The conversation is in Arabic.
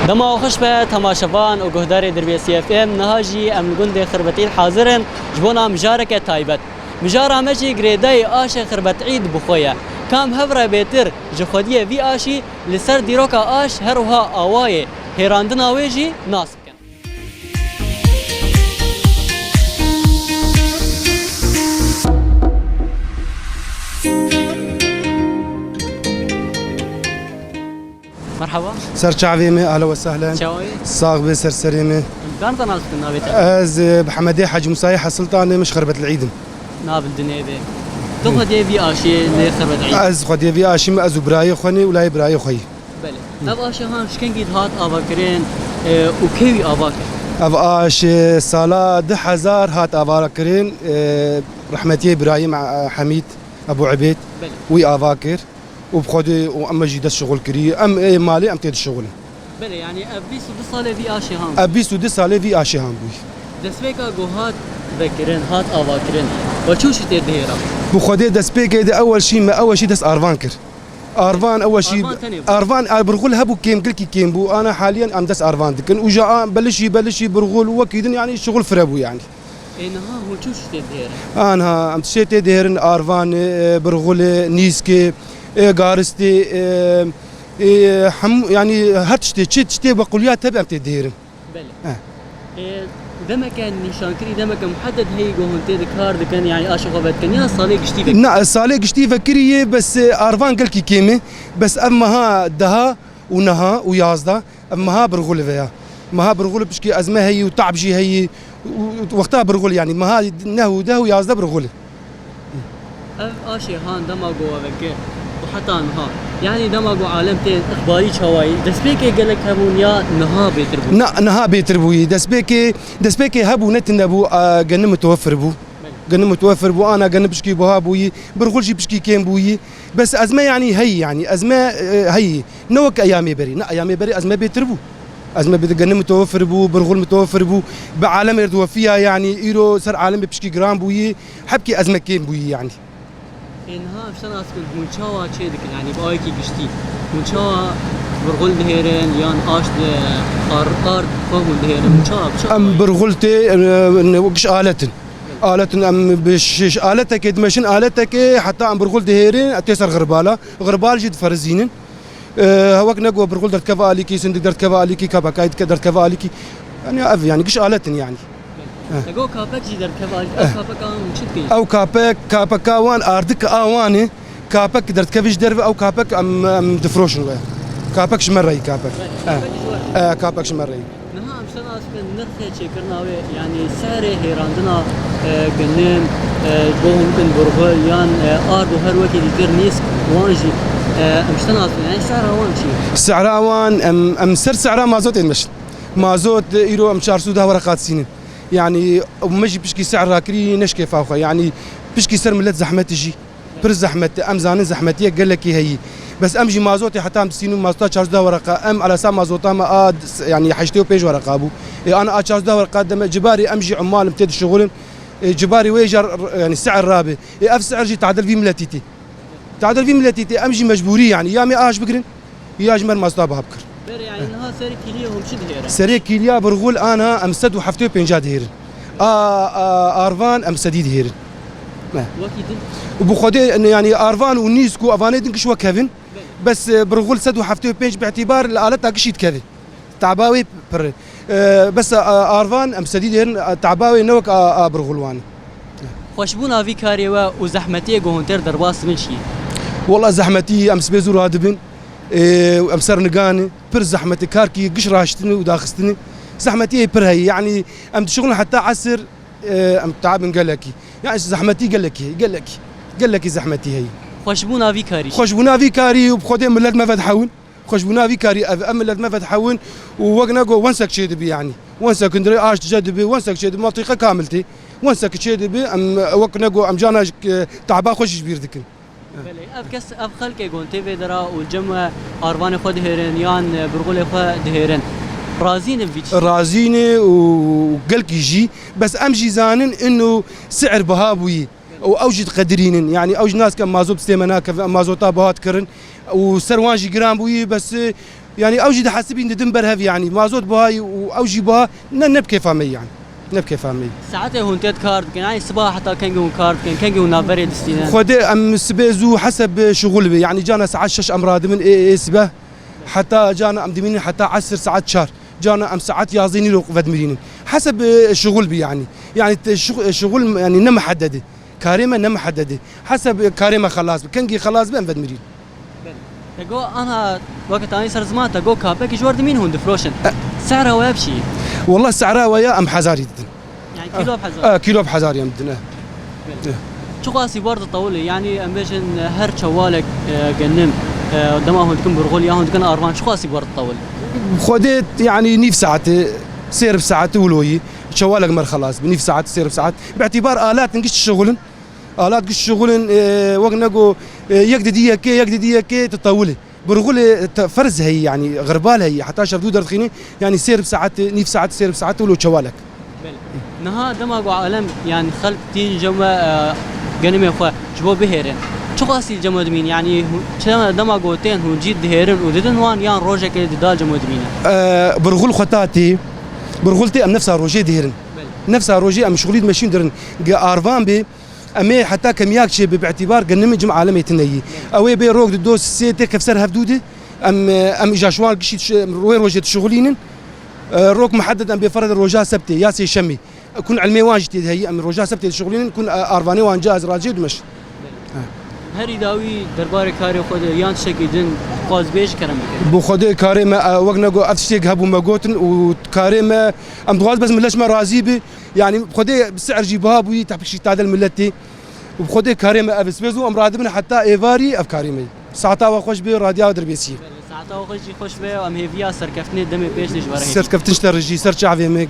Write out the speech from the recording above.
دما خوش به تماشاوان و گهدار دربی سی اف ام نهاجی ام گند خربتی حاضرن جبونا مجارک تایبت مجار همچی گریدای آش خربت عید بخویا کام هفره بهتر جخودیه وی آشی لسر دیروکا آش هروها آوای هیراندن آویجی ناسب کن مرحبا سرچاويمي اهلا وسهلا شاوي صاغ بسر سريمي كان تناسب النابت از بحمدي حاج مسايح سلطاني مش خربت العيد ناب الدنيا دي تو خدي في اشي اللي خربت عيد از خدي في اشي ما از براي خوني ولا براي خوي بله اب اشي هان شكن جيد هات اباكرين وكيوي اباكر اب اشي سالا 10000 هات اباكرين رحمتي ابراهيم حميد ابو عبيد وي اباكر وبخدي واما جي دس شغل كري ام اي مالي ام تيد الشغل بله يعني ابيس ودصاله في اشي هان ابيس ودصاله في اشي هان بوي دسبيكا جو هات بكرين هات اباكرين وشوش تدهيرا بخدي دسبيك اول شيء دس ارفان كر ارفان اول شيء ارفان برغول هبو كيم قلكي كيم بو انا حاليا ام دس ارفان دكن وجا بلش برغول وكيدن يعني شغل فربو يعني انها هو شوش تدهيرا انا ام تشتي دهرن ارفان برغول نيسكي غارستي يعني هاتشتي تشتي بقوليات تبع تدهيرن بله دما كان نشان كري دما كان محدد هي جوهنتي ذكار كان يعني اشغبت كان يا صالح قشتي فكري لا صالح قشتي فكري بس ارفان قال كي كيمه بس اما ها دها ونها ويازدا اما ها برغول فيها ما ها برغول بشكي ازمه هي وتعب جي هي وقتها برغول يعني ما ها نهو ده ويازدا برغول اشي هان دما جوا فكر وحتى نها يعني دماغو عالمتي اخباري شواي دسبيكي قال لك هبون يا نها بيتربو نها بيتربو دسبيكي هبو نت نبو جن متوفر بو انا جن بشكي بوها بوي برغلشي بشكي كيم بوي بس ازمه يعني ازمه هي نوك ايامي بري ازمه بيتربو ازمه بتجن متوفر بو برغل متوفر بو بعالم يردو فيها يعني ايرو سر عالم بشكي جرام بوي حبكي ازمه كيم بوي يعني إنها مشان أسكت منشاوا شيء ذيك يعني بأيكي قشتي منشاوا برغل دهيرن يان آش أرد فهم دهيرن منشاوا أم برغلتي وقش آلة أم بش آلتك دمشن آلتك حتى أم برغل دهيرن أتيسر غربال جد فرزينن هواك نقوى برغل درت كفا عليكي سندك درت كفا عليكي كاباكايد درت كفا عليكي يعني قش آلة يعني تقول كابك جدر كفال كابك مشتكي او كابك وان اردك اواني كابك درت كفيش درب او كابك ام دفروشن كابك شمري كابك كابك شمري نها مشان اسكن نرخي شكرنا يعني سعر هيراندنا جنن بوهم كن برغل يان ارد هر وقت يدير نيس وانجي مشان اسكن يعني سعر وان شي سعر وان ام سعر مازوت مش مازوت يرو ام 400 ورقات سنين يعني ومجي بشكي سعر راكري نشكي فاوخه يعني بشكي سر ملت زحمتي جي بر زحمتي ام زانن زحمتي قال لك هي بس امجي مازوتي حتى ام سينو مازوتا 400 ورقه ام على سام مازوتا ما يعني حشتو بيج ورقه ابو انا 400 ورقه دم جباري امجي عمال متد الشغل جباري ويجر يعني السعر رابي اف سعر جي تعدل في ملتيتي امجي مجبوري يعني يا مي اش بكرن يا جمر مازوتا بهبكر يعني انها سري كيليا هم شد هيرن سري كيليا برغول انا امسد وحفتو بنجاد هيرن ارفان امسديد هيرن وكيد وبخدي يعني ارفان ونيسكو افاني دنكش وكيفن بس برغول سد وحفتو بنج باعتبار الالات تاكشيت كيفن تعباوي بر بس ارفان امسديد هيرن تعباوي نوك برغولوان خوشبونا في كاريوا وزحمتي جوهنتر درباس من شي والله زحمتي امس بيزور هادبن امسر نقاني بر زحمتي كاركي قش راشتني وداخستني زحمتي بر هي يعني ام شغل حتى عسر ام تعب قال لك يعني زحمتي قال لك زحمتي هي خوشبونا في كاري وبخدي ملت ما فتحون خوشبونا في كاري ملت ما فتحون ووقنا جو وانسك شي دبي يعني وانسك ندري اش جدبي وانسك شي دبي منطقه كاملتي وانسك شي دبي ام وقنا جو ام جانا تعبا خوش كبير ذكر بله افكس اف خلق جونتي فيدرا والجمع ارفان خود هيرن يان برغول خود هيرن رازين وقلك يجي بس امجي زانن انه سعر بهابوي واوجد قدرين يعني اوج ناس كم مازوت استيمنا مازوتا بهات كرن وسروانجي جرام بوي بس يعني اوجي حاسبين ندم برهف يعني مازوت بهاي واوجي بها نبكي فامي يعني نبكي فامي ساعات هون تيت كارد كان يعني الصباح حتى كان جو كارد كان جو نافري دستينا خدي ام سبيزو حسب شغل بي يعني جانا ساعات 6 امراض من اسبه حتى جانا ام دمين حتى 10 ساعات شهر جانا ام ساعات يازيني لو فدمرين حسب الشغل بي يعني الشغل يعني نم محدده كاريمه نم محدده حسب كاريمه خلاص كنجي خلاص بين فدمرين تقو انا وقت اني صار زمان تقو كابك جورد مين هون دفروشن سعره ويبشي والله سعره ويا ام حزاري يعني كيلو بحزار كيلو بحزاري يمدن شو قاسي برضه طولي يعني امبيشن هر شوالك جنم قدام هون تكون برغول يا هون تكون ارمان شو قاسي برضه طول خديت يعني نيف ساعات سير بساعات ولوي شوالك مر خلاص بنيف ساعات سير بساعات باعتبار الات نقش شغلن الات قش شغلن وقت نقو يقدي كي تطولي برغول فرز هي يعني غربال هي حتى شردو درخيني يعني سير بساعات نيف ساعات سير بساعات ولو شوالك نها دماغو عالم يعني خلق تين جمع جنمي اخوة جبو بهيرن شو قاسي جمع دمين يعني دماغو تين هو جيد دهيرن وددن وان يان روجا كي دال جمع دمين برغول خطاتي برغولتي ام نفسها روجي دهيرن نفسها روجي ام شغلي ماشين درن ارفان بي امي حتى كم ياكشي باعتبار جنمي جمع عالمي تنيي اوي بي روك دوس سيتي كفسر هفدودي ام جاشوال قشيت وين روجي شغلين روك محدد ام بفرد الروجا سبتي ياسي شمي كون علمي واجتي هي ام روجا سبتي شغلين كون ارفاني وان جاز راجي دمش هري داوي دربار كاري خود يان شكيدن قاز بيش كرم بو خود كاري ما وقنقو افتشيك هبو ماغوتن وكاري ما ام دغاز بس ملاش ما رازي بي يعني خود بسعر جيبها بو تحبشي تعدل ملتي وخود كاري ما افس بيزو ام رادبنا حتى ايفاري افكاري مي ساعتا وخوش بي راديو دربيسي ساعتا وخوش بي ام هيفيا سركفتني دمي بيش دجواره سركفتنش ترجي سرچاوي مي